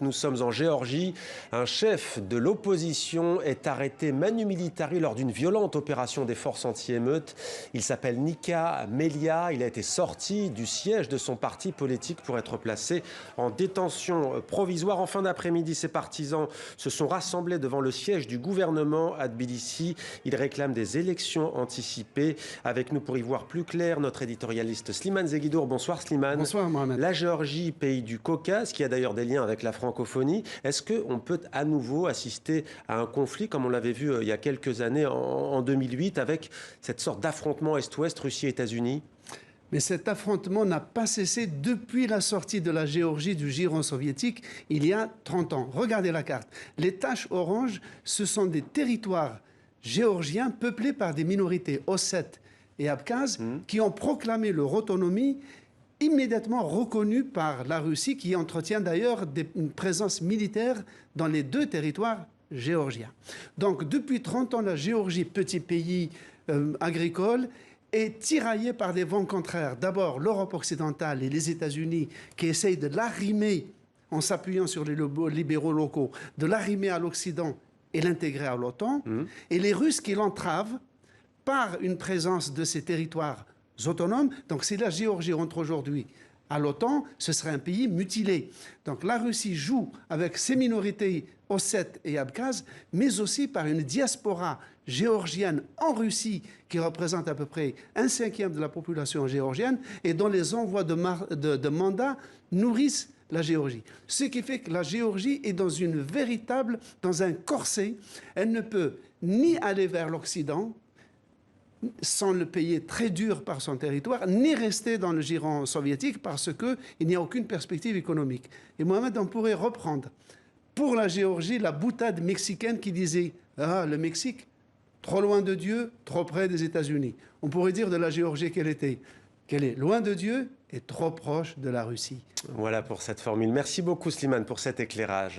Nous sommes en Géorgie. Un chef de l'opposition est arrêté manu militari lors d'une violente opération des forces anti-émeutes. Il s'appelle Nika Melia. Il a été sorti du siège de son parti politique pour être placé en détention provisoire. En fin d'après-midi, ses partisans se sont rassemblés devant le siège du gouvernement à Tbilissi. Ils réclament des élections anticipées. Avec nous pour y voir plus clair, notre éditorialiste Slimane Zeguidour. Bonsoir Slimane. Bonsoir Mohamed. La Géorgie, pays du Caucase, qui a d'ailleurs des liens avec la francophonie. Est-ce qu'on peut à nouveau assister à un conflit comme on l'avait vu il y a quelques années, en 2008, avec cette sorte d'affrontement Est-Ouest, Russie-États-Unis ? Mais cet affrontement n'a pas cessé depuis la sortie de la Géorgie du giron soviétique il y a 30 ans. Regardez la carte. Les taches oranges, ce sont des territoires géorgiens peuplés par des minorités ossètes et abkhazes qui ont proclamé leur autonomie immédiatement reconnue par la Russie, qui entretient d'ailleurs une présence militaire dans les deux territoires géorgiens. Donc depuis 30 ans, la Géorgie, petit pays agricole, est tiraillée par des vents contraires. D'abord, l'Europe occidentale et les États-Unis qui essayent de l'arrimer, en s'appuyant sur les libéraux locaux, de l'arrimer à l'Occident et l'intégrer à l'OTAN, et les Russes qui l'entravent par une présence de ces territoires autonomes. Donc si la Géorgie rentre aujourd'hui à l'OTAN, ce serait un pays mutilé. Donc la Russie joue avec ses minorités ossètes et abkhazes, mais aussi par une diaspora géorgienne en Russie qui représente à peu près 1/5 de la population géorgienne et dont les envois de mandats nourrissent la Géorgie. Ce qui fait que la Géorgie est dans un corset. Elle ne peut ni aller vers l'Occident, sans le payer très dur par son territoire, ni rester dans le giron soviétique parce qu'il n'y a aucune perspective économique. Et Mohamed, on pourrait reprendre pour la Géorgie la boutade mexicaine qui disait « Ah, le Mexique, trop loin de Dieu, trop près des États-Unis ». On pourrait dire de la Géorgie qu'elle est loin de Dieu et trop proche de la Russie. Voilà pour cette formule. Merci beaucoup Slimane pour cet éclairage.